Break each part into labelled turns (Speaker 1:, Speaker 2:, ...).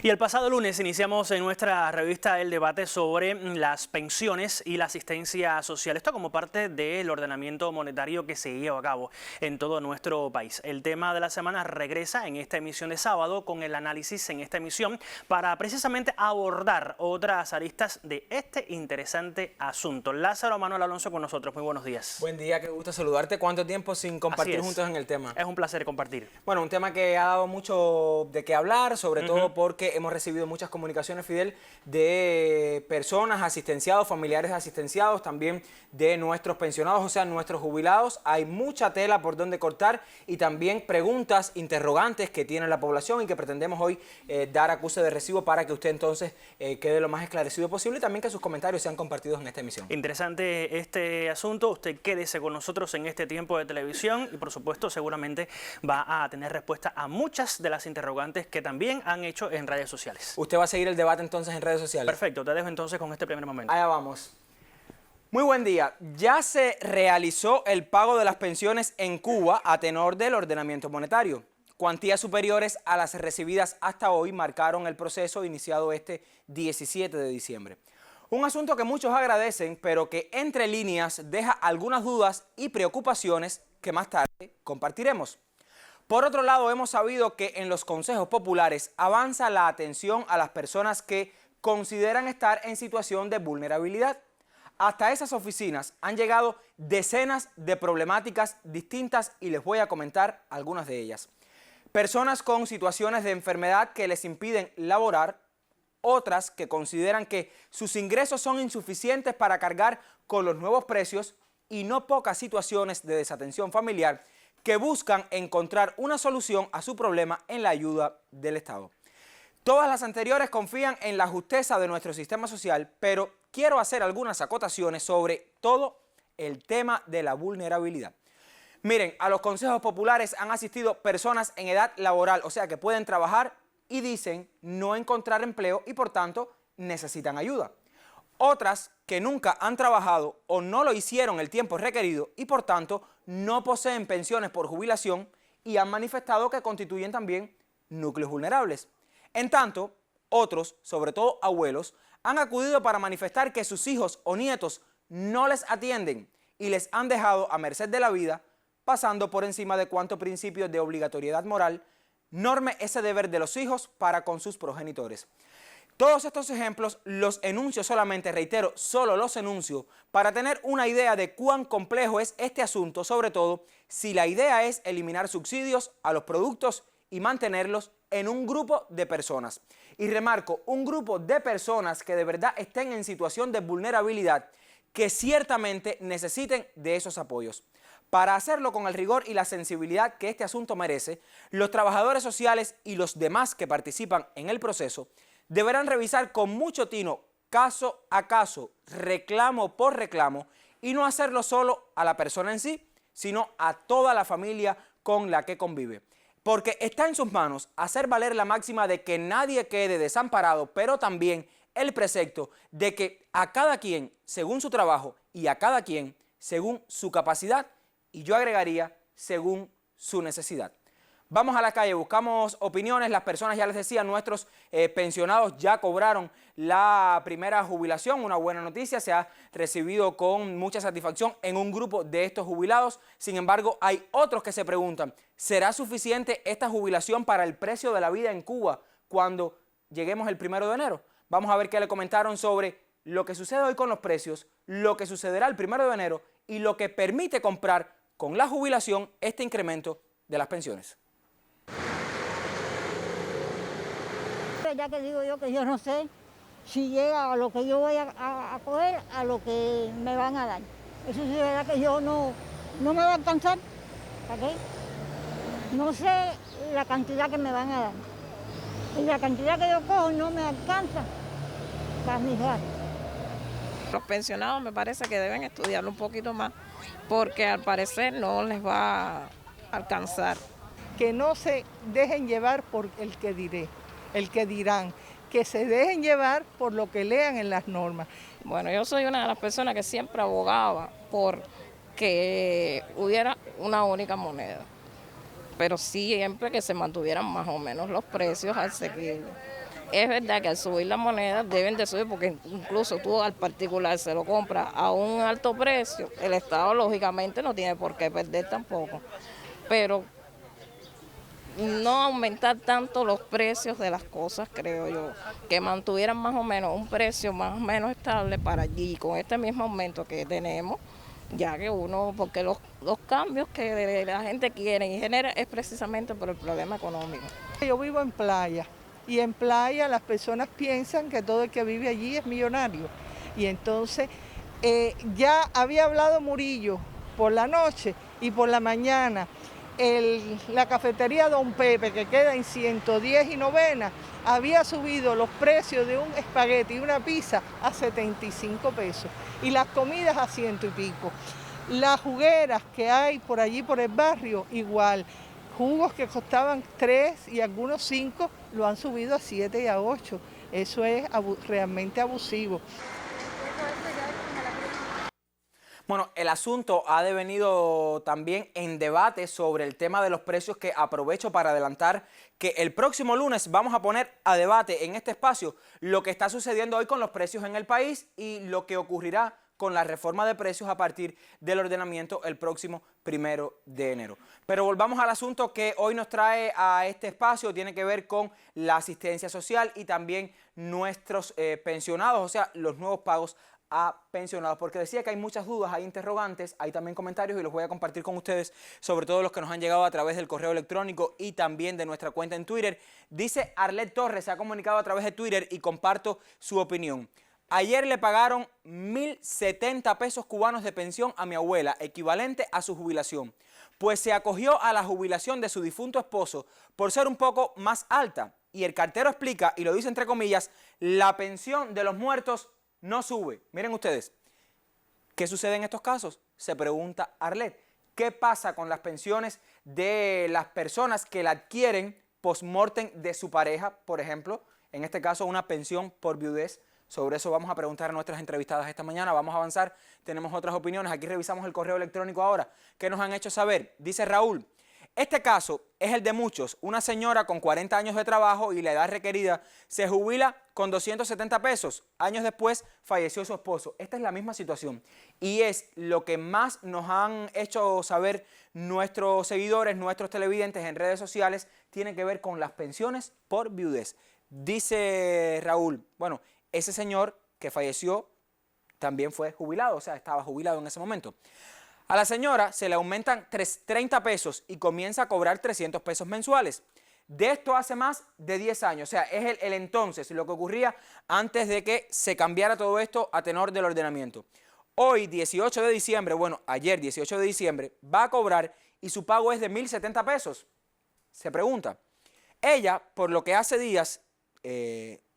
Speaker 1: Y el pasado lunes iniciamos en nuestra revista el debate sobre las pensiones y la asistencia social. Esto como parte del ordenamiento monetario que se lleva a cabo en todo nuestro país. El tema de la semana regresa en esta emisión de sábado con el análisis en esta emisión para precisamente abordar otras aristas de este interesante asunto. Lázaro Manuel Alonso con nosotros. Muy buenos días.
Speaker 2: Buen día, qué gusto saludarte. ¿Cuánto tiempo sin compartir juntos en el tema?
Speaker 1: Es un placer compartir.
Speaker 2: Bueno, un tema que ha dado mucho de qué hablar, sobre todo porque hemos recibido muchas comunicaciones, Fidel, de personas asistenciados, familiares asistenciados, también de nuestros pensionados, o sea, nuestros jubilados. Hay mucha tela por donde cortar y también preguntas, interrogantes que tiene la población y que pretendemos hoy dar acuse de recibo para que usted entonces quede lo más esclarecido posible y también que sus comentarios sean compartidos en esta emisión.
Speaker 1: Interesante este asunto. Usted quédese con nosotros en este tiempo de televisión y por supuesto seguramente va a tener respuesta a muchas de las interrogantes que también han hecho en redes sociales.
Speaker 2: ¿Usted va a seguir el debate entonces en redes sociales?
Speaker 1: Perfecto, te dejo entonces con este primer momento.
Speaker 2: Allá vamos. Muy buen día. Ya se realizó el pago de las pensiones en Cuba a tenor del ordenamiento monetario. Cuantías superiores a las recibidas hasta hoy marcaron el proceso iniciado este 17 de diciembre. Un asunto que muchos agradecen, pero que entre líneas deja algunas dudas y preocupaciones que más tarde compartiremos. Por otro lado, hemos sabido que en los consejos populares avanza la atención a las personas que consideran estar en situación de vulnerabilidad. Hasta esas oficinas han llegado decenas de problemáticas distintas y les voy a comentar algunas de ellas. Personas con situaciones de enfermedad que les impiden laborar, otras que consideran que sus ingresos son insuficientes para cargar con los nuevos precios y no pocas situaciones de desatención familiar que buscan encontrar una solución a su problema en la ayuda del Estado. Todas las anteriores confían en la justeza de nuestro sistema social, pero quiero hacer algunas acotaciones sobre todo el tema de la vulnerabilidad. Miren, a los consejos populares han asistido personas en edad laboral, o sea que pueden trabajar y dicen no encontrar empleo y por tanto necesitan ayuda. Otras que nunca han trabajado o no lo hicieron el tiempo requerido y por tanto no poseen pensiones por jubilación y han manifestado que constituyen también núcleos vulnerables. En tanto, otros, sobre todo abuelos, han acudido para manifestar que sus hijos o nietos no les atienden y les han dejado a merced de la vida, pasando por encima de cuánto principios de obligatoriedad moral norme ese deber de los hijos para con sus progenitores. Todos estos ejemplos los enuncio solamente, reitero, solo los enuncio para tener una idea de cuán complejo es este asunto, sobre todo si la idea es eliminar subsidios a los productos y mantenerlos en un grupo de personas. Y remarco, un grupo de personas que de verdad estén en situación de vulnerabilidad, que ciertamente necesiten de esos apoyos. Para hacerlo con el rigor y la sensibilidad que este asunto merece, los trabajadores sociales y los demás que participan en el proceso deberán revisar con mucho tino, caso a caso, reclamo por reclamo, y no hacerlo solo a la persona en sí, sino a toda la familia con la que convive. Porque está en sus manos hacer valer la máxima de que nadie quede desamparado, pero también el precepto de que a cada quien, según su trabajo, y a cada quien, según su capacidad, y yo agregaría, según su necesidad. Vamos a la calle, buscamos opiniones. Las personas, ya les decía, nuestros pensionados ya cobraron la primera jubilación, una buena noticia, se ha recibido con mucha satisfacción en un grupo de estos jubilados. Sin embargo, hay otros que se preguntan, ¿será suficiente esta jubilación para el precio de la vida en Cuba cuando lleguemos el 1 de enero? Vamos a ver qué le comentaron sobre lo que sucede hoy con los precios, lo que sucederá el 1 de enero y lo que permite comprar con la jubilación este incremento de las pensiones.
Speaker 3: Ya que digo yo que yo no sé si llega a lo que yo voy a coger, a lo que me van a dar. Eso sí es verdad que yo no me va a alcanzar. ¿Para qué? No sé la cantidad que me van a dar. Y la cantidad que yo cojo no me alcanza para mis gastos.
Speaker 4: Los pensionados me parece que deben estudiarlo un poquito más, porque al parecer no les va a alcanzar.
Speaker 5: Que no se dejen llevar por el que dirán, que se dejen llevar por lo que lean en las normas.
Speaker 4: Bueno, yo soy una de las personas que siempre abogaba por que hubiera una única moneda, pero siempre que se mantuvieran más o menos los precios asequibles. Es verdad que al subir la moneda deben de subir, porque incluso tú al particular se lo compras a un alto precio, el Estado lógicamente no tiene por qué perder tampoco, pero no aumentar tanto los precios de las cosas, creo yo, que mantuvieran más o menos un precio más o menos estable para allí, con este mismo aumento que tenemos, ya que porque los cambios que la gente quiere y genera es precisamente por el problema económico.
Speaker 5: Yo vivo en Playa y en Playa las personas piensan que todo el que vive allí es millonario y entonces ya había hablado Murillo por la noche y por la mañana. La cafetería Don Pepe, que queda en 110 y Novena, había subido los precios de un espagueti y una pizza a 75 pesos y las comidas a 100 y pico. Las jugueras que hay por allí por el barrio, igual. Jugos que costaban 3 y algunos 5 lo han subido a 7 y a 8. Eso es realmente abusivo.
Speaker 2: Bueno, el asunto ha devenido también en debate sobre el tema de los precios, que aprovecho para adelantar que el próximo lunes vamos a poner a debate en este espacio lo que está sucediendo hoy con los precios en el país y lo que ocurrirá con la reforma de precios a partir del ordenamiento el próximo 1 de enero. Pero volvamos al asunto que hoy nos trae a este espacio, tiene que ver con la asistencia social y también nuestros pensionados, o sea, los nuevos pagos a pensionados, porque decía que hay muchas dudas, hay interrogantes, hay también comentarios y los voy a compartir con ustedes, sobre todo los que nos han llegado a través del correo electrónico y también de nuestra cuenta en Twitter. Dice Arlet Torres, se ha comunicado a través de Twitter y comparto su opinión. Ayer le pagaron 1.070 pesos cubanos de pensión a mi abuela, equivalente a su jubilación, pues se acogió a la jubilación de su difunto esposo por ser un poco más alta. Y el cartero explica, y lo dice entre comillas, la pensión de los muertos no sube. Miren ustedes, ¿qué sucede en estos casos? Se pregunta Arlet. ¿Qué pasa con las pensiones de las personas que la adquieren post-mortem de su pareja, por ejemplo? En este caso, una pensión por viudez. Sobre eso vamos a preguntar a nuestras entrevistadas esta mañana. Vamos a avanzar, tenemos otras opiniones. Aquí revisamos el correo electrónico ahora. ¿Qué nos han hecho saber? Dice Raúl, este caso es el de muchos. Una señora con 40 años de trabajo y la edad requerida se jubila con 270 pesos. Años después falleció su esposo. Esta es la misma situación y es lo que más nos han hecho saber nuestros seguidores, nuestros televidentes en redes sociales, tiene que ver con las pensiones por viudez. Dice Raúl, bueno, ese señor que falleció también fue jubilado, o sea, estaba jubilado en ese momento. A la señora se le aumentan 30 pesos y comienza a cobrar 300 pesos mensuales. De esto hace más de 10 años, o sea, es el entonces, lo que ocurría antes de que se cambiara todo esto a tenor del ordenamiento. Hoy, 18 de diciembre, bueno, ayer 18 de diciembre, va a cobrar y su pago es de 1.070 pesos. Se pregunta, ella, por lo que hace días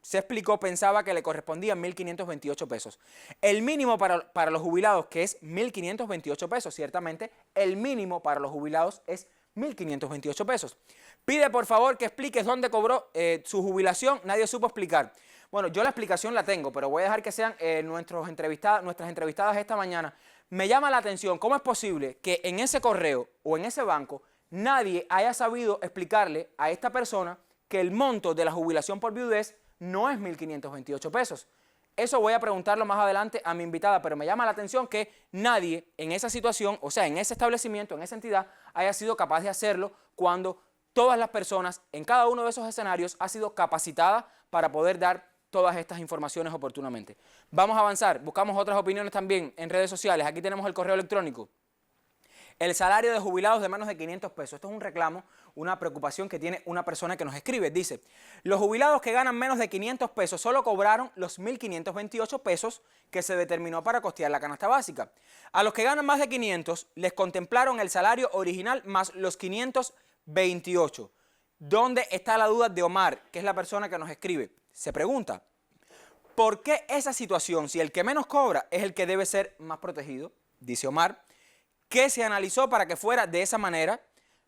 Speaker 2: se explicó, pensaba que le correspondían 1.528 pesos. El mínimo para los jubilados, que es 1.528 pesos, ciertamente, el mínimo para los jubilados es 1.528 pesos. Pide por favor que expliques dónde cobró su jubilación, nadie supo explicar. Bueno, yo la explicación la tengo, pero voy a dejar que sean nuestras entrevistadas esta mañana. Me llama la atención, ¿cómo es posible que en ese correo o en ese banco nadie haya sabido explicarle a esta persona que el monto de la jubilación por viudez no es 1.528 pesos? Eso voy a preguntarlo más adelante a mi invitada, pero me llama la atención que nadie en esa situación, o sea, en ese establecimiento, en esa entidad, haya sido capaz de hacerlo cuando todas las personas en cada uno de esos escenarios ha sido capacitada para poder dar todas estas informaciones oportunamente. Vamos a avanzar, buscamos otras opiniones también en redes sociales. Aquí tenemos el correo electrónico. El salario de jubilados de menos de 500 pesos. Esto es un reclamo, una preocupación que tiene una persona que nos escribe. Dice, los jubilados que ganan menos de 500 pesos solo cobraron los 1.528 pesos que se determinó para costear la canasta básica. A los que ganan más de 500 les contemplaron el salario original más los 528. ¿Dónde está la duda de Omar, que es la persona que nos escribe? Se pregunta, ¿por qué esa situación, si el que menos cobra es el que debe ser más protegido? Dice Omar, que se analizó para que fuera de esa manera.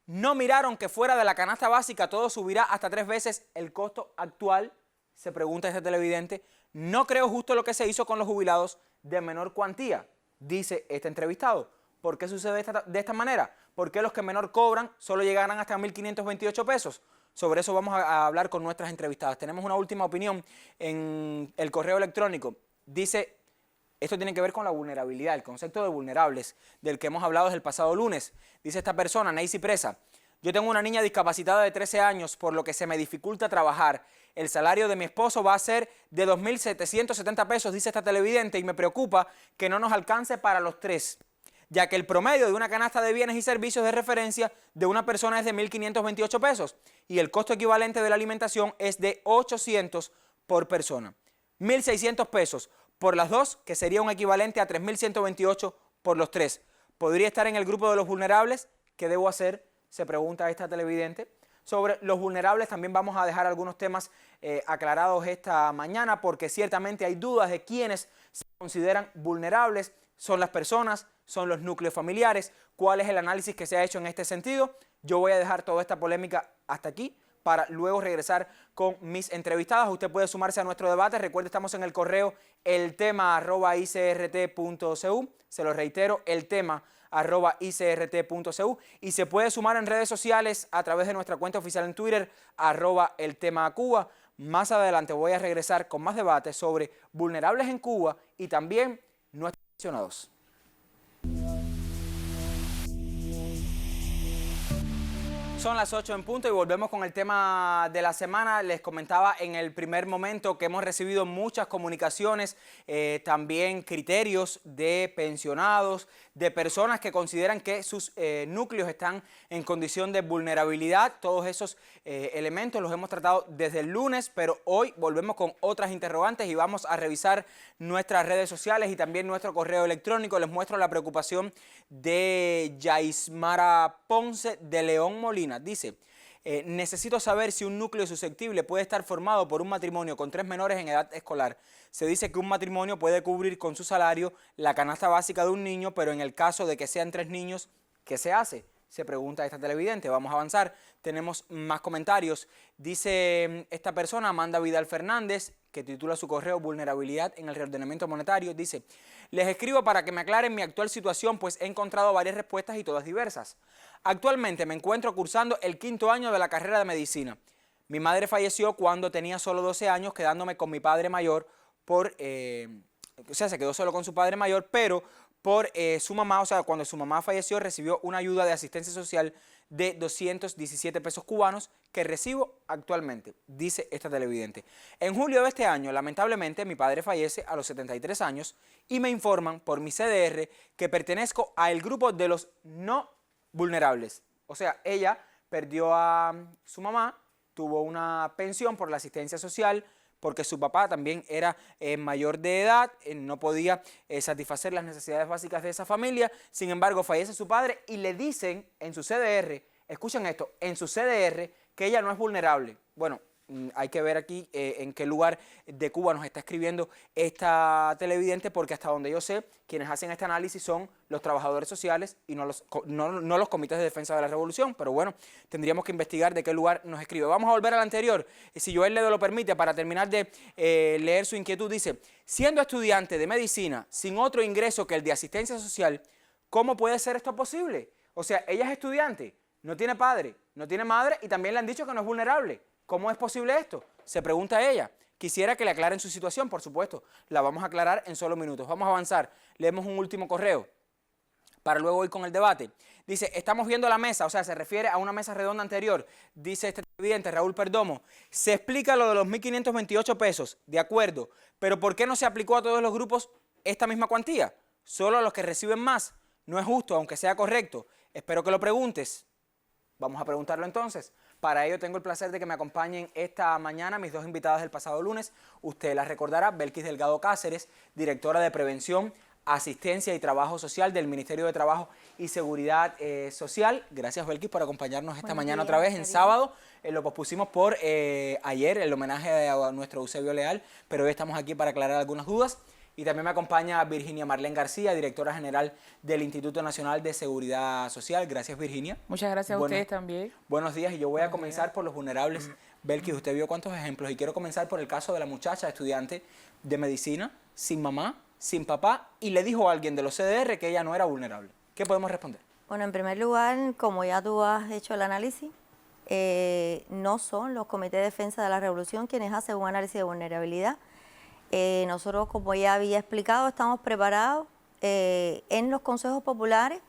Speaker 2: No miraron que fuera de la canasta básica todo subirá hasta 3 veces el costo actual. Se pregunta este televidente. No creo justo lo que se hizo con los jubilados de menor cuantía, dice este entrevistado. ¿Por qué sucede de esta manera? ¿Por qué los que menor cobran solo llegarán hasta 1.528 pesos? Sobre eso vamos a hablar con nuestras entrevistadas. Tenemos una última opinión en el correo electrónico. Dice, esto tiene que ver con la vulnerabilidad, el concepto de vulnerables, del que hemos hablado desde el pasado lunes. Dice esta persona, Neisy Presa, yo tengo una niña discapacitada de 13 años, por lo que se me dificulta trabajar. El salario de mi esposo va a ser de 2.770 pesos, dice esta televidente, y me preocupa que no nos alcance para los tres, ya que el promedio de una canasta de bienes y servicios de referencia de una persona es de 1.528 pesos y el costo equivalente de la alimentación es de 800 por persona. 1.600 pesos por las dos, que sería un equivalente a 3.128 por los tres. ¿Podría estar en el grupo de los vulnerables? ¿Qué debo hacer?, se pregunta esta televidente. Sobre los vulnerables también vamos a dejar algunos temas aclarados esta mañana, porque ciertamente hay dudas de quiénes se consideran vulnerables. ¿Son las personas? ¿Son los núcleos familiares? ¿Cuál es el análisis que se ha hecho en este sentido? Yo voy a dejar toda esta polémica hasta aquí para luego regresar con mis entrevistadas. Usted puede sumarse a nuestro debate. Recuerde, estamos en el correo eltema@icrt.cu. Se lo reitero, eltema@icrt.cu, y se puede sumar en redes sociales a través de nuestra cuenta oficial en Twitter, @eltemacuba. Más adelante voy a regresar con más debates sobre vulnerables en Cuba y también nuestros pensionados. Son las 8 en punto y volvemos con el tema de la semana. Les comentaba en el primer momento que hemos recibido muchas comunicaciones, también criterios de pensionados, de personas que consideran que sus núcleos están en condición de vulnerabilidad. Todos esos elementos los hemos tratado desde el lunes, pero hoy volvemos con otras interrogantes y vamos a revisar nuestras redes sociales y también nuestro correo electrónico. Les muestro la preocupación de Yaismara Ponce de León Molina. Dice, necesito saber si un núcleo susceptible puede estar formado por un matrimonio con 3 menores en edad escolar. Se dice que un matrimonio puede cubrir con su salario la canasta básica de un niño, pero en el caso de que sean 3 niños, ¿qué se hace?, se pregunta esta televidente. Vamos a avanzar, tenemos más comentarios. Dice esta persona, Amanda Vidal Fernández, que titula su correo Vulnerabilidad en el reordenamiento monetario, dice, les escribo para que me aclaren mi actual situación, pues he encontrado varias respuestas y todas diversas. Actualmente me encuentro cursando el 5º año de la carrera de medicina. Mi madre falleció cuando tenía solo 12 años, quedándome con mi padre mayor se quedó solo con su padre mayor, pero por su mamá, o sea, cuando su mamá falleció, recibió una ayuda de asistencia social de 217 pesos cubanos que recibo actualmente, dice esta televidente. En julio de este año, lamentablemente, mi padre fallece a los 73 años y me informan por mi CDR que pertenezco al grupo de los no vulnerables. O sea, ella perdió a su mamá, tuvo una pensión por la asistencia social, porque su papá también era mayor de edad, no podía satisfacer las necesidades básicas de esa familia. Sin embargo, fallece su padre y le dicen en su CDR, escuchen esto, en su CDR que ella no es vulnerable. Bueno, hay que ver aquí en qué lugar de Cuba nos está escribiendo esta televidente, porque hasta donde yo sé, quienes hacen este análisis son los trabajadores sociales y no los comités de defensa de la revolución. Pero bueno, tendríamos que investigar de qué lugar nos escribe. Vamos a volver al anterior, si Joel Ledo lo permite, para terminar de leer su inquietud. Dice, siendo estudiante de medicina sin otro ingreso que el de asistencia social, ¿cómo puede ser esto posible? O sea, ella es estudiante, no tiene padre, no tiene madre y también le han dicho que no es vulnerable. ¿Cómo es posible esto?, se pregunta ella. Quisiera que le aclaren su situación, por supuesto. La vamos a aclarar en solo minutos. Vamos a avanzar. Leemos un último correo para luego ir con el debate. Dice, estamos viendo la mesa, o sea, se refiere a una mesa redonda anterior. Dice este televidente, Raúl Perdomo, se explica lo de los 1.528 pesos, de acuerdo, pero ¿por qué no se aplicó a todos los grupos esta misma cuantía? Solo a los que reciben más. No es justo, aunque sea correcto. Espero que lo preguntes. Vamos a preguntarlo entonces. Para ello tengo el placer de que me acompañen esta mañana mis dos invitadas del pasado lunes. Usted las recordará, Belkis Delgado Cáceres, directora de Prevención, Asistencia y Trabajo Social del Ministerio de Trabajo y Seguridad Social. Gracias, Belkis, por acompañarnos esta mañana otra vez en sábado. Lo pospusimos por ayer, el homenaje a nuestro Eusebio Leal, pero hoy estamos aquí para aclarar algunas dudas. Y también me acompaña Virginia Marlene García, directora general del Instituto Nacional de Seguridad Social. Gracias, Virginia.
Speaker 6: Muchas gracias a ustedes también.
Speaker 2: Buenos días, y yo voy a comenzar por los vulnerables. Belkis, usted vio cuántos ejemplos, y quiero comenzar por el caso de la muchacha estudiante de medicina, sin mamá, sin papá, y le dijo a alguien de los CDR que ella no era vulnerable. ¿Qué podemos responder?
Speaker 7: Bueno, en primer lugar, como ya tú has hecho el análisis,
Speaker 6: no son los comités de defensa de la revolución quienes hacen un análisis de vulnerabilidad. Nosotros, como ya había explicado, estamos preparados en los consejos populares,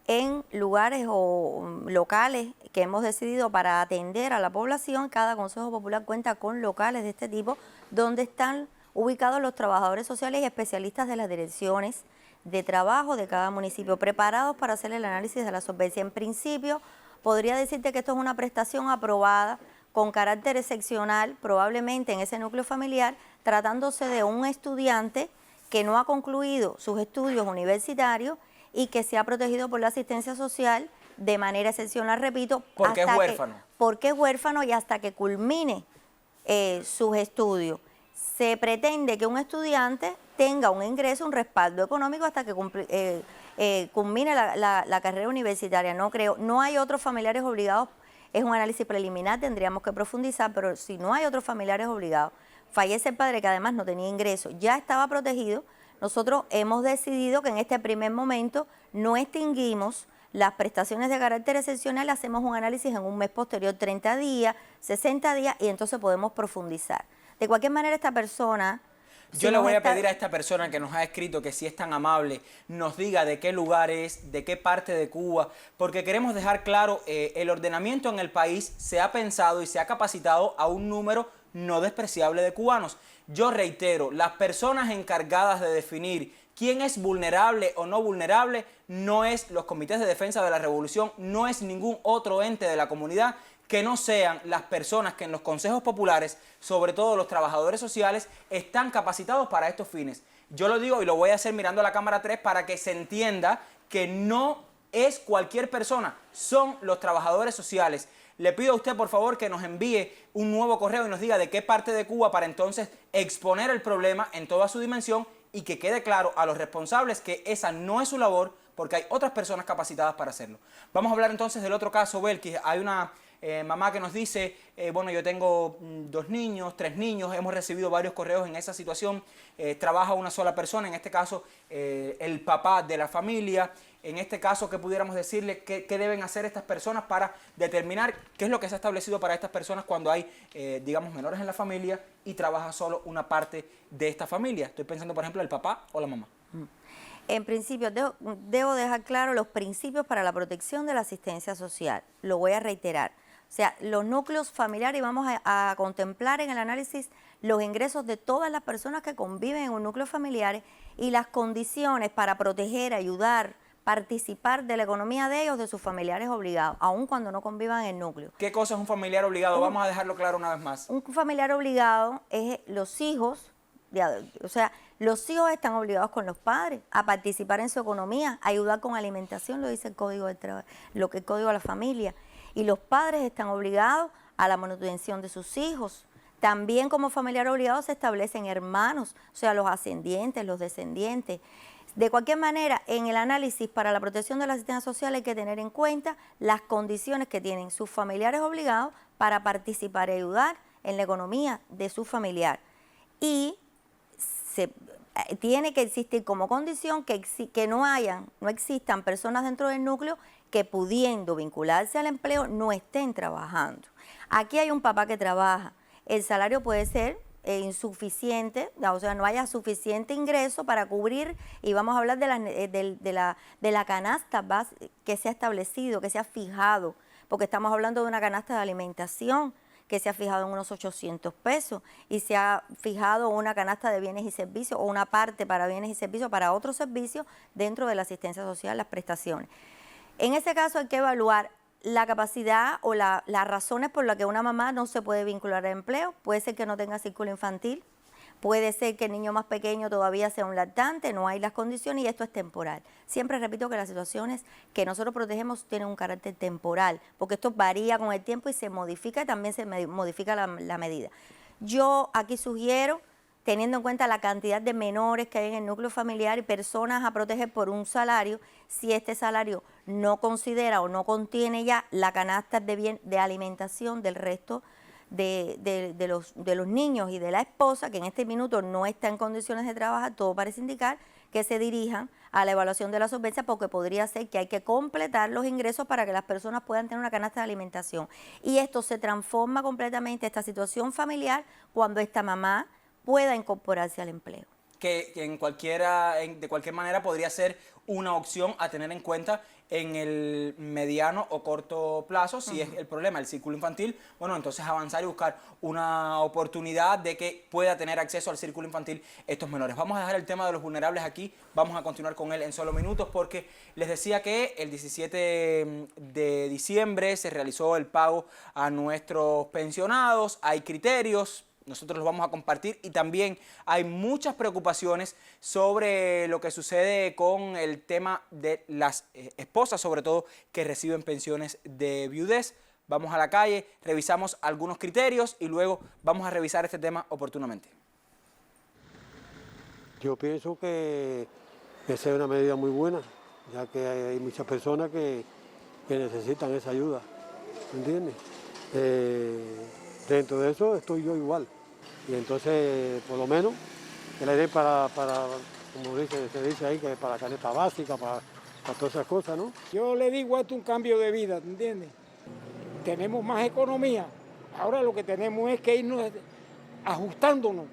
Speaker 6: en lugares o locales que hemos decidido para atender a la población. Cada consejo popular cuenta con locales de este tipo donde están ubicados los trabajadores sociales y especialistas de las direcciones de trabajo de cada municipio, preparados para hacer el análisis de la solvencia. En principio, podría decirte que esto es una prestación aprobada con carácter excepcional, probablemente en ese núcleo familiar, tratándose de un estudiante que no ha concluido sus estudios universitarios y que se ha protegido por la asistencia social de manera excepcional, repito.
Speaker 2: Porque es huérfano.
Speaker 6: Porque es huérfano y hasta que culmine sus estudios. Se pretende que un estudiante tenga un ingreso, un respaldo económico hasta que culmine la carrera universitaria. No hay otros familiares obligados, es un análisis preliminar, tendríamos que profundizar, pero si no hay otros familiares obligados, fallece el padre que además no tenía ingreso, ya estaba protegido. Nosotros hemos decidido que en este primer momento no extinguimos las prestaciones de carácter excepcional, hacemos un análisis en un mes posterior, 30 días, 60 días, y entonces podemos profundizar. De cualquier manera, esta persona...
Speaker 2: Yo le voy a pedir a esta persona que nos ha escrito que si es tan amable nos diga de qué lugar es, de qué parte de Cuba, porque queremos dejar claro, el ordenamiento en el país se ha pensado y se ha capacitado a un número no despreciable de cubanos. Yo reitero, las personas encargadas de definir quién es vulnerable o no vulnerable no es los comités de defensa de la revolución, no es ningún otro ente de la comunidad que no sean las personas que en los consejos populares, sobre todo los trabajadores sociales, están capacitados para estos fines. Yo lo digo y lo voy a hacer mirando a la cámara 3 para que se entienda que no es cualquier persona, son los trabajadores sociales. Le pido a usted, por favor, que nos envíe un nuevo correo y nos diga de qué parte de Cuba para entonces exponer el problema en toda su dimensión y que quede claro a los responsables que esa no es su labor porque hay otras personas capacitadas para hacerlo. Vamos a hablar entonces del otro caso, Belkis. Hay una mamá que nos dice, bueno, yo tengo 2 niños, 3 niños, hemos recibido varios correos en esa situación, trabaja una sola persona, en este caso el papá de la familia. En este caso, ¿qué pudiéramos decirle? ¿Qué deben hacer estas personas para determinar qué es lo que se ha establecido para estas personas cuando hay, digamos, menores en la familia y trabaja solo una parte de esta familia? Estoy pensando, por ejemplo, el papá o la mamá.
Speaker 6: En principio, debo dejar claro los principios para la protección de la asistencia social. Lo voy a reiterar. O sea, los núcleos familiares, y vamos a contemplar en el análisis los ingresos de todas las personas que conviven en un núcleo familiar y las condiciones para proteger, ayudar, participar de la economía de ellos, de sus familiares obligados, aun cuando no convivan en el núcleo.
Speaker 2: ¿Qué cosa es un familiar obligado? Vamos a dejarlo claro una vez más.
Speaker 6: Un familiar obligado es los hijos, o sea, los hijos están obligados con los padres a participar en su economía, a ayudar con alimentación, lo dice el Código del Trabajo, lo que el Código de la Familia. Y los padres están obligados a la manutención de sus hijos. También como familiar obligado se establecen hermanos, o sea, los ascendientes, los descendientes. De cualquier manera, en el análisis para la protección de la asistencia social hay que tener en cuenta las condiciones que tienen sus familiares obligados para participar y ayudar en la economía de su familiar. Y tiene que existir como condición que no existan personas dentro del núcleo que pudiendo vincularse al empleo no estén trabajando. Aquí hay un papá que trabaja, el salario puede ser insuficiente, o sea, no haya suficiente ingreso para cubrir, y vamos a hablar de la canasta base que se ha establecido, que se ha fijado, porque estamos hablando de una canasta de alimentación que se ha fijado en unos 800 pesos y se ha fijado una canasta de bienes y servicios o una parte para bienes y servicios para otros servicios dentro de la asistencia social, las prestaciones. En ese caso hay que evaluar la capacidad o las razones por las que una mamá no se puede vincular al empleo. Puede ser que no tenga círculo infantil, puede ser que el niño más pequeño todavía sea un lactante, no hay las condiciones y esto es temporal. Siempre repito que las situaciones que nosotros protegemos tienen un carácter temporal, porque esto varía con el tiempo y se modifica y también se modifica la medida. Yo aquí sugiero, teniendo en cuenta la cantidad de menores que hay en el núcleo familiar y personas a proteger por un salario, si este salario no considera o no contiene ya la canasta de alimentación del resto de los niños y de la esposa, que en este minuto no está en condiciones de trabajar, todo parece indicar que se dirijan a la evaluación de la solvencia, porque podría ser que hay que completar los ingresos para que las personas puedan tener una canasta de alimentación. Y esto se transforma completamente, esta situación familiar, cuando esta mamá pueda incorporarse al empleo.
Speaker 2: Que de cualquier manera podría ser una opción a tener en cuenta en el mediano o corto plazo, si es el problema el círculo infantil, bueno, entonces avanzar y buscar una oportunidad de que pueda tener acceso al círculo infantil estos menores. Vamos a dejar el tema de los vulnerables aquí, vamos a continuar con él en solo minutos, porque les decía que el 17 de diciembre se realizó el pago a nuestros pensionados, hay criterios. Nosotros los vamos a compartir y también hay muchas preocupaciones sobre lo que sucede con el tema de las esposas, sobre todo, que reciben pensiones de viudez. Vamos a la calle, revisamos algunos criterios y luego vamos a revisar este tema oportunamente.
Speaker 7: Yo pienso que esa es una medida muy buena, ya que hay muchas personas que necesitan esa ayuda, ¿entiendes? Dentro de eso estoy yo igual. Y entonces, por lo menos, que le den para como se dice ahí, que para canasta básica, para todas esas cosas, ¿no?
Speaker 8: Yo le digo esto un cambio de vida, ¿entiendes? Tenemos más economía. Ahora lo que tenemos es que irnos ajustándonos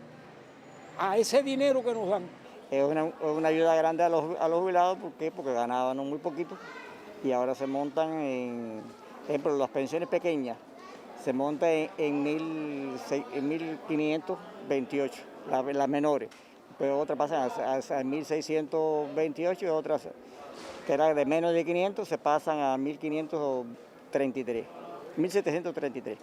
Speaker 8: a ese dinero que nos dan.
Speaker 9: Es una ayuda grande a los jubilados, ¿por qué? Porque ganaban muy poquito y ahora se montan en, por ejemplo, las pensiones pequeñas. Se monta en 1.528, las menores, pero otras pasan a 1.628 y otras que eran de menos de 500 se pasan a 1.533, 1.733.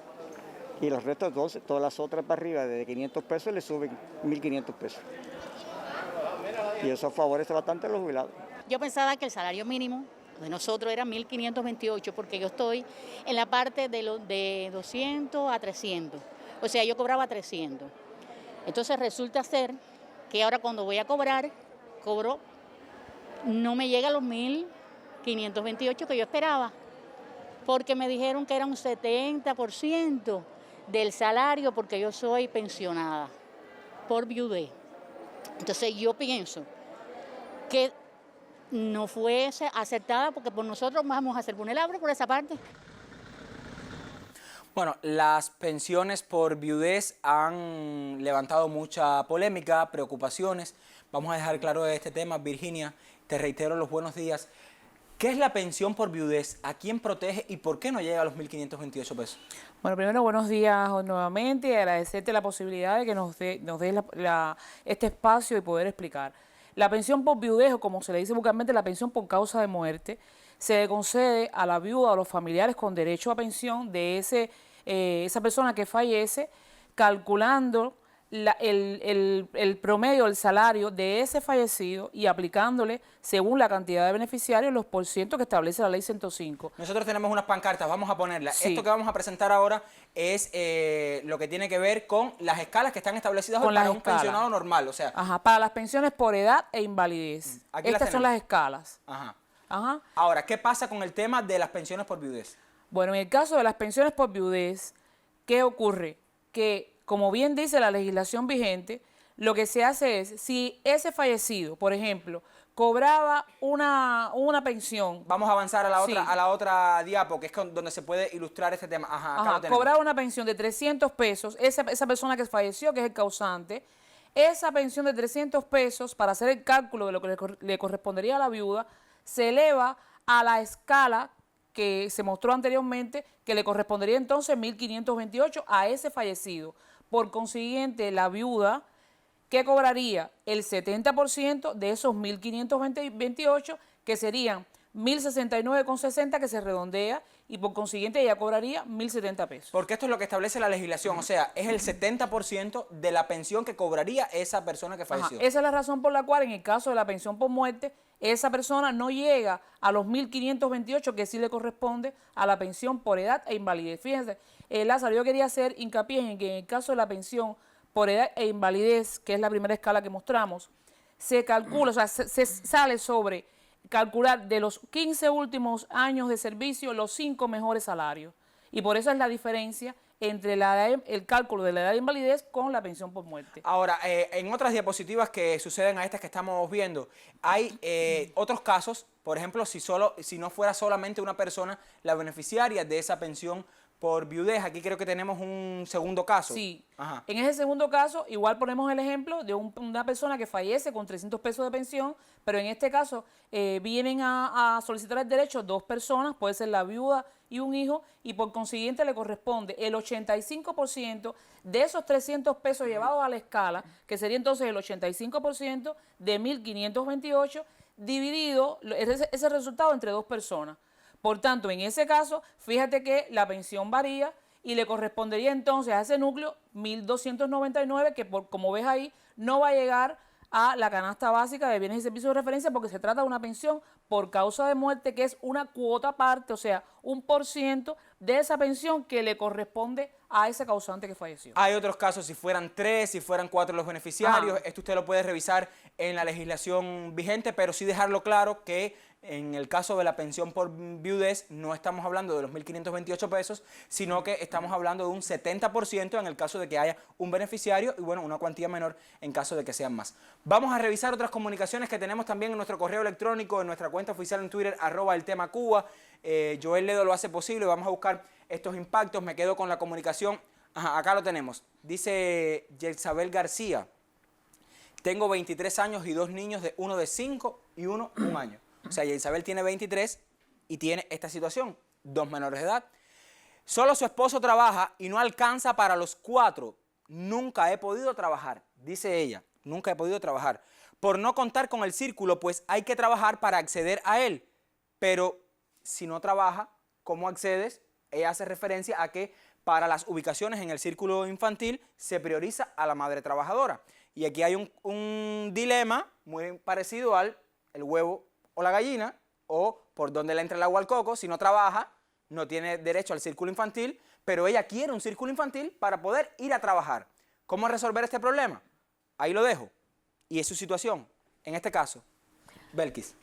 Speaker 9: Y los restos, todas las otras para arriba, de 500 pesos le suben 1.500 pesos. Y eso favorece bastante a los jubilados.
Speaker 10: Yo pensaba que el salario mínimo de nosotros era 1.528 porque yo estoy en la parte de 200 a 300, o sea, yo cobraba 300. Entonces resulta ser que ahora cuando voy a cobrar, no me llega a los 1.528 que yo esperaba, porque me dijeron que era un 70% del salario porque yo soy pensionada por viudez. Entonces yo pienso que no fue acertada porque por nosotros vamos a ser vulnerables por esa parte.
Speaker 2: Bueno, las pensiones por viudez han levantado mucha polémica, preocupaciones. Vamos a dejar claro este tema. Virginia, te reitero los buenos días. ¿Qué es la pensión por viudez? ¿A quién protege y por qué no llega a los 1.528 pesos?
Speaker 11: Bueno, primero buenos días nuevamente y agradecerte la posibilidad de que nos des este espacio y poder explicar. La pensión por viudez, o como se le dice vulgarmente, la pensión por causa de muerte, se concede a la viuda o a los familiares con derecho a pensión de esa persona que fallece, calculando el promedio del salario de ese fallecido y aplicándole, según la cantidad de beneficiarios, los porcientos que establece la ley 105.
Speaker 2: Nosotros tenemos unas pancartas, vamos a ponerlas.
Speaker 11: Sí.
Speaker 2: Esto que vamos a presentar ahora es lo que tiene que ver con las escalas que están establecidas hoy para un pensionado normal. O sea,
Speaker 11: para las pensiones por edad e invalidez. Estas son las escalas.
Speaker 2: Ahora, ¿qué pasa con el tema de las pensiones por viudez?
Speaker 11: Bueno, en el caso de las pensiones por viudez, ¿qué ocurre? Que, como bien dice la legislación vigente, lo que se hace es, si ese fallecido, por ejemplo, cobraba una pensión.
Speaker 2: Vamos a avanzar a la otra diapo, que es donde se puede ilustrar este tema. Acá lo tenemos.
Speaker 11: Cobraba una pensión de 300 pesos, esa persona que falleció, que es el causante, esa pensión de 300 pesos, para hacer el cálculo de lo que le correspondería a la viuda, se eleva a la escala que se mostró anteriormente, que le correspondería entonces 1.528 a ese fallecido. Por consiguiente, la viuda, ¿qué cobraría? El 70% de esos 1.528, que serían 1.069,60, que se redondea, y por consiguiente ella cobraría 1.070 pesos.
Speaker 2: Porque esto es lo que establece la legislación, o sea, es el 70% de la pensión que cobraría esa persona que falleció.
Speaker 11: Esa es la razón por la cual, en el caso de la pensión por muerte, esa persona no llega a los 1.528 que sí le corresponde a la pensión por edad e invalidez. Fíjense, Lázaro, yo quería hacer hincapié en que en el caso de la pensión por edad e invalidez, que es la primera escala que mostramos, se calcula, o sea, se sale sobre calcular de los 15 últimos años de servicio los 5 mejores salarios. Y por eso es la diferencia entre el cálculo de la edad de invalidez con la pensión por muerte.
Speaker 2: Ahora, en otras diapositivas que suceden a estas que estamos viendo, hay otros casos, por ejemplo, si no fuera solamente una persona la beneficiaria de esa pensión por viudez. Aquí creo que tenemos un segundo caso.
Speaker 11: Sí.
Speaker 2: Ajá.
Speaker 11: En ese segundo caso, igual ponemos el ejemplo de una persona que fallece con 300 pesos de pensión, pero en este caso vienen a solicitar el derecho 2 personas, puede ser la viuda y un hijo, y por consiguiente le corresponde el 85% de esos 300 pesos llevados a la escala, que sería entonces el 85% de 1.528, dividido ese resultado entre 2 personas. Por tanto, en ese caso, fíjate que la pensión varía y le correspondería entonces a ese núcleo 1.299, que como ves ahí, no va a llegar a la canasta básica de bienes y servicios de referencia porque se trata de una pensión por causa de muerte, que es una cuota aparte, o sea, 1% de esa pensión que le corresponde a ese causante que falleció.
Speaker 2: Hay otros casos, si fueran 3, si fueran 4 los beneficiarios. Esto usted lo puede revisar en la legislación vigente, pero sí dejarlo claro que en el caso de la pensión por viudez no estamos hablando de los 1.528 pesos, sino que estamos hablando de un 70% en el caso de que haya un beneficiario y, bueno, una cuantía menor en caso de que sean más. Vamos a revisar otras comunicaciones que tenemos también en nuestro correo electrónico, en nuestra cuenta oficial en Twitter, @eltemacuba. Joel Ledo lo hace posible. Vamos a buscar estos impactos. Me quedo con la comunicación. Ajá, acá lo tenemos. Dice Yelsabel García: tengo 23 años y 2 niños, uno de 5 y uno 1 año. O sea, Isabel tiene 23 y tiene esta situación, 2 menores de edad. Solo su esposo trabaja y no alcanza para los 4. Nunca he podido trabajar, dice ella, nunca he podido trabajar. Por no contar con el círculo, pues hay que trabajar para acceder a él. Pero si no trabaja, ¿cómo accedes? Ella hace referencia a que para las ubicaciones en el círculo infantil se prioriza a la madre trabajadora. Y aquí hay un dilema muy parecido al huevo o la gallina, o por dónde le entra el agua al coco. Si no trabaja, no tiene derecho al círculo infantil, pero ella quiere un círculo infantil para poder ir a trabajar. ¿Cómo resolver este problema? Ahí lo dejo. Y es su situación, en este caso. Belkis.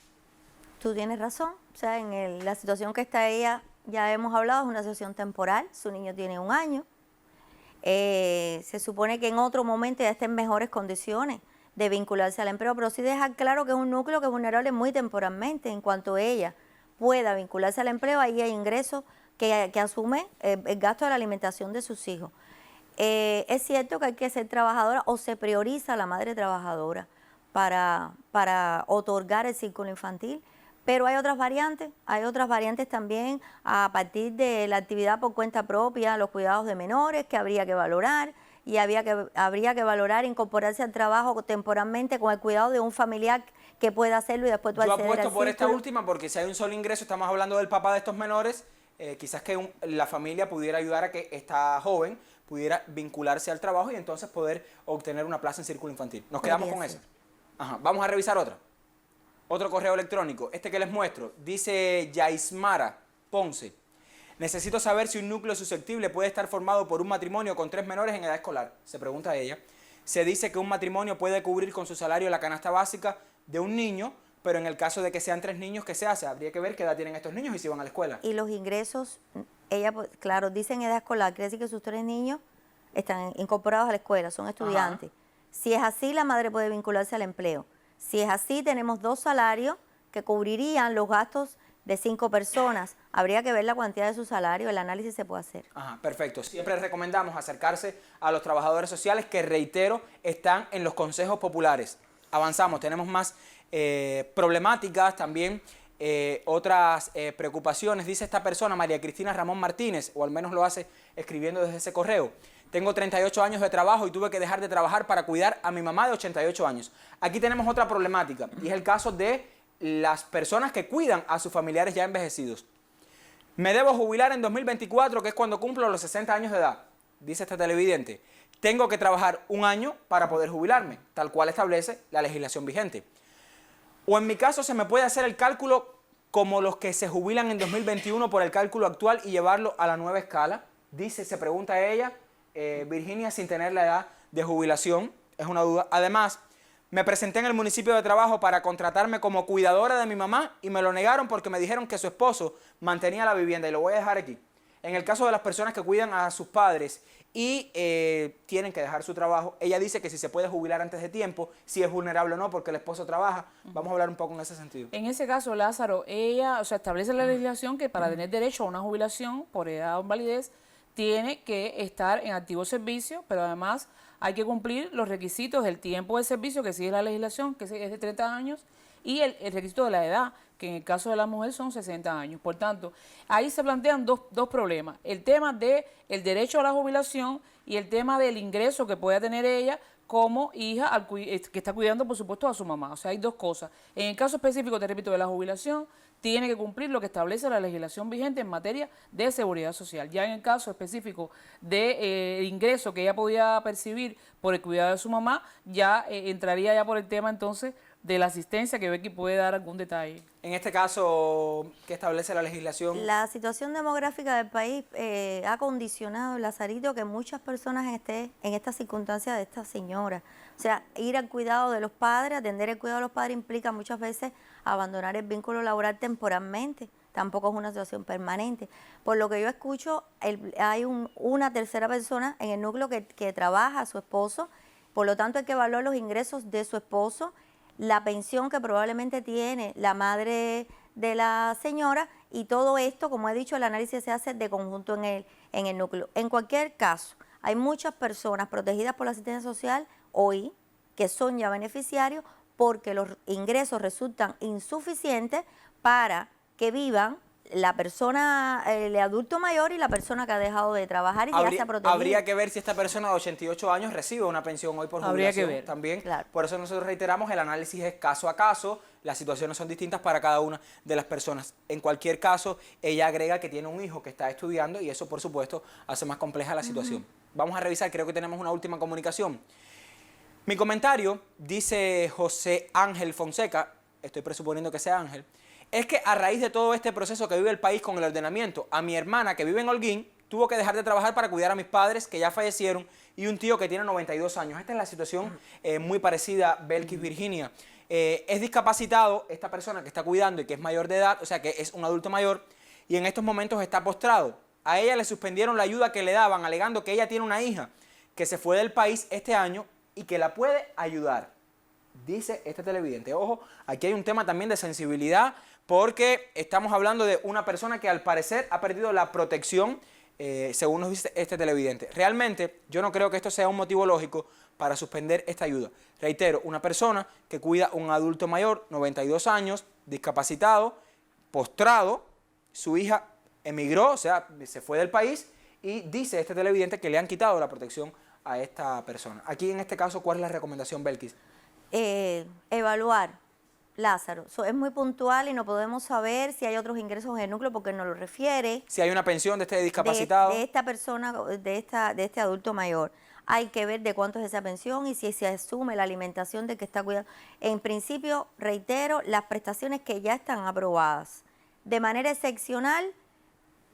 Speaker 6: Tú tienes razón, o sea, en la situación que está ella, ya hemos hablado, es una situación temporal, su niño tiene 1 año, se supone que en otro momento ya esté en mejores condiciones de vincularse al empleo, pero sí dejar claro que es un núcleo que es vulnerable muy temporalmente. En cuanto ella pueda vincularse al empleo, ahí hay ingresos que asume el gasto de la alimentación de sus hijos. Es cierto que hay que ser trabajadora o se prioriza a la madre trabajadora para otorgar el círculo infantil, pero hay otras variantes también a partir de la actividad por cuenta propia, los cuidados de menores que habría que valorar, y habría que valorar incorporarse al trabajo temporalmente con el cuidado de un familiar que pueda hacerlo y después tú acceder al círculo.
Speaker 2: Yo apuesto por esta última porque si hay un solo ingreso, estamos hablando del papá de estos menores, quizás que la familia pudiera ayudar a que esta joven pudiera vincularse al trabajo y entonces poder obtener una plaza en círculo infantil. Nos quedamos con eso. Ajá. Vamos a revisar otra. Otro correo electrónico, este que les muestro, dice Yaismara Ponce: necesito saber si un núcleo susceptible puede estar formado por un matrimonio con 3 menores en edad escolar. Se pregunta ella. Se dice que un matrimonio puede cubrir con su salario la canasta básica de un niño, pero en el caso de que sean 3 niños, ¿qué se hace? Habría que ver qué edad tienen estos niños y si van a la escuela.
Speaker 6: Y los ingresos, ella, claro, dice en edad escolar, quiere decir que sus 3 niños están incorporados a la escuela, son estudiantes. Ajá. Si es así, la madre puede vincularse al empleo. Si es así, tenemos 2 salarios que cubrirían los gastos de 5 personas. Habría que ver la cuantía de su salario, el análisis se puede hacer.
Speaker 2: Ajá, perfecto. Siempre recomendamos acercarse a los trabajadores sociales que, reitero, están en los consejos populares. Avanzamos, tenemos más problemáticas también, otras preocupaciones. Dice esta persona, María Cristina Ramón Martínez, o al menos lo hace escribiendo desde ese correo: tengo 38 años de trabajo y tuve que dejar de trabajar para cuidar a mi mamá de 88 años. Aquí tenemos otra problemática y es el caso de las personas que cuidan a sus familiares ya envejecidos. Me debo jubilar en 2024, que es cuando cumplo los 60 años de edad, dice este televidente. Tengo que trabajar 1 año para poder jubilarme, tal cual establece la legislación vigente. O en mi caso se me puede hacer el cálculo como los que se jubilan en 2021 por el cálculo actual y llevarlo a la nueva escala. Dice, se pregunta ella, Virginia, sin tener la edad de jubilación, es una duda. Además, me presenté en el municipio de trabajo para contratarme como cuidadora de mi mamá y me lo negaron porque me dijeron que su esposo mantenía la vivienda, y lo voy a dejar aquí. En el caso de las personas que cuidan a sus padres y tienen que dejar su trabajo, ella dice que si se puede jubilar antes de tiempo, si es vulnerable o no, porque el esposo trabaja. Vamos a hablar un poco en ese sentido.
Speaker 11: En ese caso, Lázaro, ella, o sea, establece la legislación que para tener derecho a una jubilación por edad o invalidez, tiene que estar en activo servicio, pero además hay que cumplir los requisitos del tiempo de servicio que sigue la legislación, que es de 30 años, y el requisito de la edad, que en el caso de la mujer son 60 años. Por tanto, ahí se plantean dos problemas. El tema del derecho a la jubilación y el tema del ingreso que pueda tener ella como hija que está cuidando, por supuesto, a su mamá. O sea, hay dos cosas. En el caso específico, te repito, de la jubilación, tiene que cumplir lo que establece la legislación vigente en materia de seguridad social. Ya en el caso específico del ingreso que ella podía percibir por el cuidado de su mamá, ya entraría ya por el tema entonces de la asistencia, que Becky puede dar algún detalle.
Speaker 2: En este caso, ¿qué establece la legislación?
Speaker 6: La situación demográfica del país ha condicionado, Lazarito, que muchas personas estén en esta circunstancia de esta señora. O sea, ir al cuidado de los padres, atender el cuidado de los padres implica muchas veces abandonar el vínculo laboral temporalmente. Tampoco es una situación permanente. Por lo que yo escucho, hay una tercera persona en el núcleo que trabaja, su esposo. Por lo tanto, hay que evaluar los ingresos de su esposo, la pensión que probablemente tiene la madre de la señora, y todo esto, como he dicho, el análisis se hace de conjunto en el núcleo. En cualquier caso, hay muchas personas protegidas por la asistencia social hoy que son ya beneficiarios porque los ingresos resultan insuficientes para que vivan la persona, el adulto mayor y la persona que ha dejado de trabajar y ya se ha protegido.
Speaker 2: Habría que ver si esta persona de 88 años recibe una pensión hoy por jubilación.
Speaker 11: Habría que ver.
Speaker 2: También.
Speaker 6: Claro.
Speaker 2: Por eso nosotros reiteramos, el análisis es caso a caso, las situaciones son distintas para cada una de las personas. En cualquier caso, ella agrega que tiene un hijo que está estudiando y eso, por supuesto, hace más compleja la situación. Vamos a revisar, creo que tenemos una última comunicación. Mi comentario, dice José Ángel Fonseca, estoy presuponiendo que sea Ángel, es que a raíz de todo este proceso que vive el país con el ordenamiento, a mi hermana que vive en Holguín tuvo que dejar de trabajar para cuidar a mis padres que ya fallecieron y un tío que tiene 92 años. Esta es la situación muy parecida, Belkis, Virginia. Es discapacitado esta persona que está cuidando y que es mayor de edad, o sea que es un adulto mayor, y en estos momentos está postrado. A ella le suspendieron la ayuda que le daban, alegando que ella tiene una hija que se fue del país este año y que la puede ayudar, dice este televidente. Ojo, aquí hay un tema también de sensibilidad, porque estamos hablando de una persona que al parecer ha perdido la protección, según nos dice este televidente. Realmente yo no creo que esto sea un motivo lógico para suspender esta ayuda. Reitero, una persona que cuida a un adulto mayor, 92 años, discapacitado, postrado, su hija emigró, o sea, se fue del país, y dice este televidente que le han quitado la protección a esta persona. Aquí en este caso, ¿cuál es la recomendación, Belkis?
Speaker 6: Evaluar, Lázaro. Es muy puntual y no podemos saber si hay otros ingresos en el núcleo porque no lo refiere.
Speaker 2: Si hay una pensión de este discapacitado.
Speaker 6: De esta persona, de este adulto mayor. Hay que ver de cuánto es esa pensión y si se asume la alimentación del que está cuidando. En principio, reitero, las prestaciones que ya están aprobadas de manera excepcional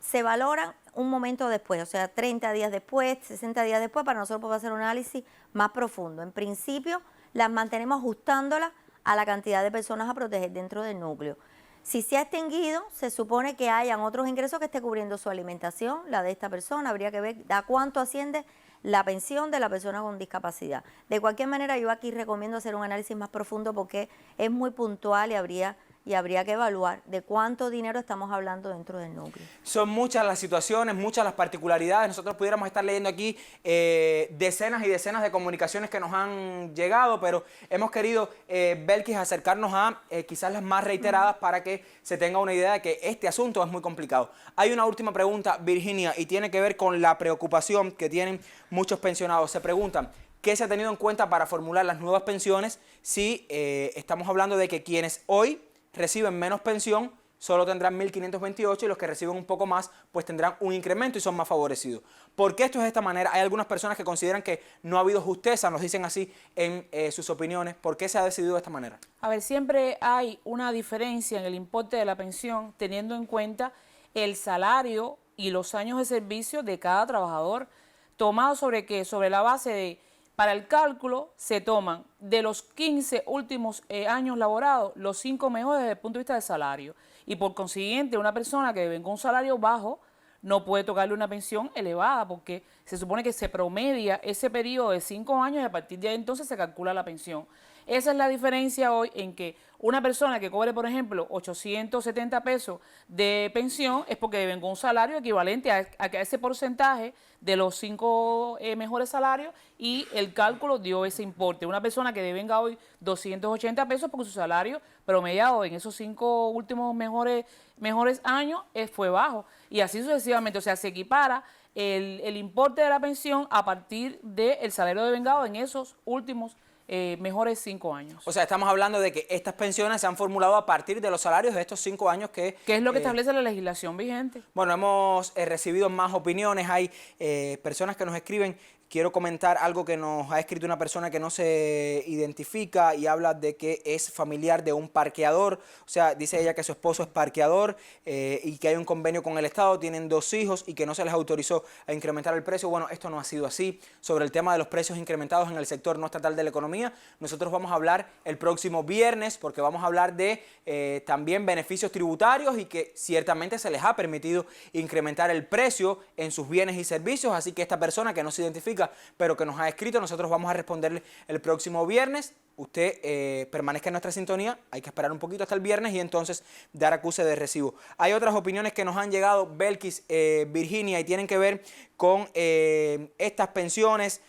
Speaker 6: se valoran un momento después, o sea, 30 días después, 60 días después, para nosotros poder hacer un análisis más profundo. En principio, las mantenemos ajustándolas a la cantidad de personas a proteger dentro del núcleo. Si se ha extinguido, se supone que hayan otros ingresos que esté cubriendo su alimentación, la de esta persona. Habría que ver a cuánto asciende la pensión de la persona con discapacidad. De cualquier manera, yo aquí recomiendo hacer un análisis más profundo porque es muy puntual y habría que evaluar de cuánto dinero estamos hablando dentro del núcleo.
Speaker 2: Son muchas las situaciones, muchas las particularidades. Nosotros pudiéramos estar leyendo aquí decenas y decenas de comunicaciones que nos han llegado, pero hemos querido, Belkis, acercarnos a quizás las más reiteradas para que se tenga una idea de que este asunto es muy complicado. Hay una última pregunta, Virginia, y tiene que ver con la preocupación que tienen muchos pensionados. Se preguntan, ¿qué se ha tenido en cuenta para formular las nuevas pensiones si estamos hablando de que quienes hoy reciben menos pensión solo tendrán 1.528 y los que reciben un poco más pues tendrán un incremento y son más favorecidos? ¿Por qué esto es de esta manera? Hay algunas personas que consideran que no ha habido justeza, nos dicen así en sus opiniones. ¿Por qué se ha decidido de esta manera?
Speaker 11: A ver, siempre hay una diferencia en el importe de la pensión teniendo en cuenta el salario y los años de servicio de cada trabajador, tomado sobre qué, sobre la base de, para el cálculo se toman de los 15 últimos años laborados los 5 mejores desde el punto de vista del salario. Y por consiguiente, una persona que venga con un salario bajo no puede tocarle una pensión elevada porque se supone que se promedia ese periodo de 5 años y a partir de ahí entonces se calcula la pensión. Esa es la diferencia hoy en que una persona que cobre, por ejemplo, 870 pesos de pensión es porque devengó un salario equivalente a ese porcentaje de los 5 mejores salarios y el cálculo dio ese importe. Una persona que devenga hoy 280 pesos porque su salario promediado en esos 5 últimos mejores años fue bajo y así sucesivamente. O sea, se equipara el importe de la pensión a partir del salario devengado en esos últimos mejores 5 años.
Speaker 2: O sea, estamos hablando de que estas pensiones se han formulado a partir de los salarios de estos 5 años que...
Speaker 11: ¿Qué es lo que establece la legislación vigente?
Speaker 2: Bueno, hemos recibido más opiniones, hay personas que nos escriben. Quiero comentar algo que nos ha escrito una persona que no se identifica y habla de que es familiar de un parqueador. O sea, dice ella que su esposo es parqueador y que hay un convenio con el Estado, tienen 2 hijos y que no se les autorizó a incrementar el precio. Bueno, esto no ha sido así. Sobre el tema de los precios incrementados en el sector no estatal de la economía, nosotros vamos a hablar el próximo viernes porque vamos a hablar de también beneficios tributarios y que ciertamente se les ha permitido incrementar el precio en sus bienes y servicios. Así que esta persona que no se identifica pero que nos ha escrito, nosotros vamos a responderle el próximo viernes. Usted permanezca en nuestra sintonía, hay que esperar un poquito hasta el viernes y entonces dar acuse de recibo. Hay otras opiniones que nos han llegado, Belkis, Virginia, y tienen que ver con estas pensiones.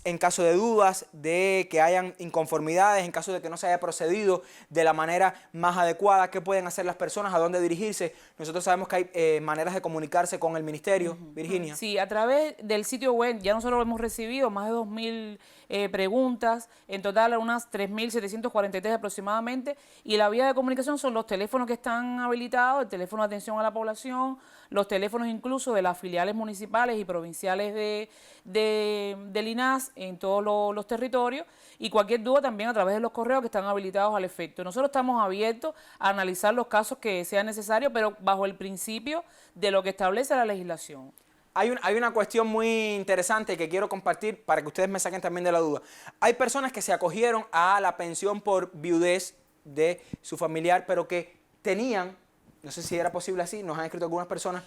Speaker 2: En caso de dudas, de que hayan inconformidades, en caso de que no se haya procedido de la manera más adecuada, ¿qué pueden hacer las personas? ¿A dónde dirigirse? Nosotros sabemos que hay maneras de comunicarse con el ministerio, Virginia.
Speaker 11: Sí, a través del sitio web ya nosotros hemos recibido más de 2.000 preguntas, en total unas 3.743 aproximadamente, y la vía de comunicación son los teléfonos que están habilitados, el teléfono de atención a la población, los teléfonos incluso de las filiales municipales y provinciales del INAS en todos los territorios y cualquier duda también a través de los correos que están habilitados al efecto. Nosotros estamos abiertos a analizar los casos que sean necesarios, pero bajo el principio de lo que establece la legislación.
Speaker 2: Hay una cuestión muy interesante que quiero compartir para que ustedes me saquen también de la duda. Hay personas que se acogieron a la pensión por viudez de su familiar, pero que tenían, no sé si era posible así, nos han escrito algunas personas,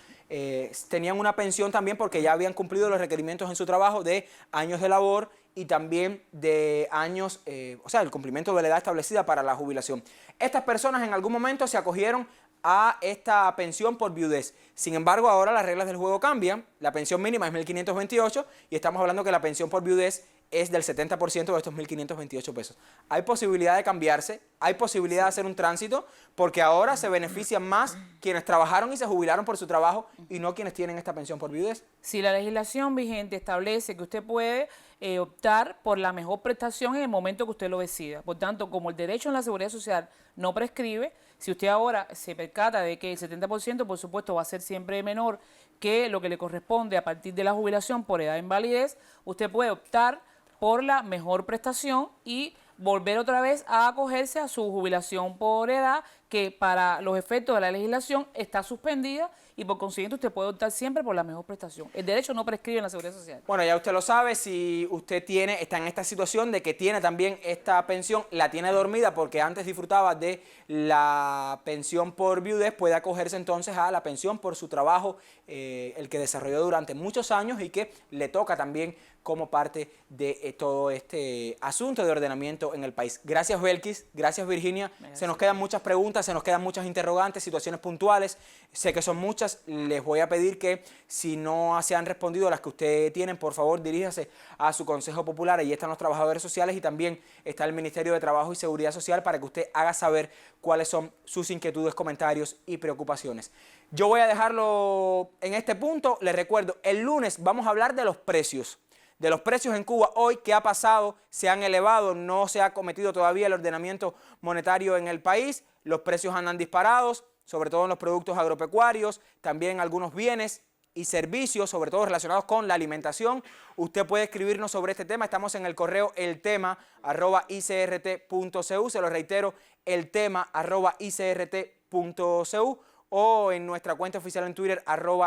Speaker 2: tenían una pensión también porque ya habían cumplido los requerimientos en su trabajo de años de labor y también de años, o sea, el cumplimiento de la edad establecida para la jubilación. Estas personas en algún momento se acogieron a esta pensión por viudez. Sin embargo, ahora las reglas del juego cambian, la pensión mínima es 1.528 y estamos hablando que la pensión por viudez es del 70% de estos 1.528 pesos. Hay posibilidad de cambiarse, hay posibilidad de hacer un tránsito, porque ahora se benefician más quienes trabajaron y se jubilaron por su trabajo y no quienes tienen esta pensión por viudez.
Speaker 11: Si la legislación vigente establece que usted puede optar por la mejor prestación en el momento que usted lo decida. Por tanto, como el derecho en la seguridad social no prescribe, si usted ahora se percata de que el 70% por supuesto va a ser siempre menor que lo que le corresponde a partir de la jubilación por edad de invalidez, usted puede optar por la mejor prestación y volver otra vez a acogerse a su jubilación por edad, que para los efectos de la legislación está suspendida y por consiguiente usted puede optar siempre por la mejor prestación. El derecho no prescribe en la seguridad social.
Speaker 2: Bueno, ya usted lo sabe, si usted está en esta situación de que tiene también esta pensión, la tiene dormida porque antes disfrutaba de la pensión por viudez, puede acogerse entonces a la pensión por su trabajo, el que desarrolló durante muchos años y que le toca también como parte de todo este asunto de ordenamiento en el país. Gracias, Belkis, gracias, Virginia. Gracias. Se nos quedan muchas preguntas, se nos quedan muchas interrogantes, situaciones puntuales. Sé que son muchas. Les voy a pedir que si no se han respondido a las que ustedes tienen, por favor, diríjase a su Consejo Popular. Allí están los trabajadores sociales y también está el Ministerio de Trabajo y Seguridad Social para que usted haga saber cuáles son sus inquietudes, comentarios y preocupaciones. Yo voy a dejarlo en este punto. Les recuerdo, el lunes vamos a hablar de los precios. De los precios en Cuba hoy, ¿qué ha pasado? Se han elevado, no se ha cometido todavía el ordenamiento monetario en el país, los precios andan disparados, sobre todo en los productos agropecuarios, también algunos bienes y servicios, sobre todo relacionados con la alimentación. Usted puede escribirnos sobre este tema, estamos en el correo eltema@icrt.cu, se lo reitero, eltema@icrt.cu o en nuestra cuenta oficial en Twitter,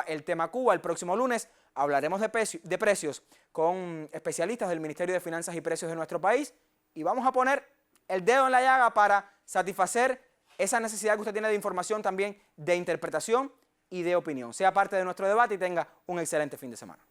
Speaker 2: @eltemacuba. El próximo lunes hablaremos de precios con especialistas del Ministerio de Finanzas y Precios de nuestro país y vamos a poner el dedo en la llaga para satisfacer esa necesidad que usted tiene de información también, de interpretación y dé opinión. Sea parte de nuestro debate y tenga un excelente fin de semana.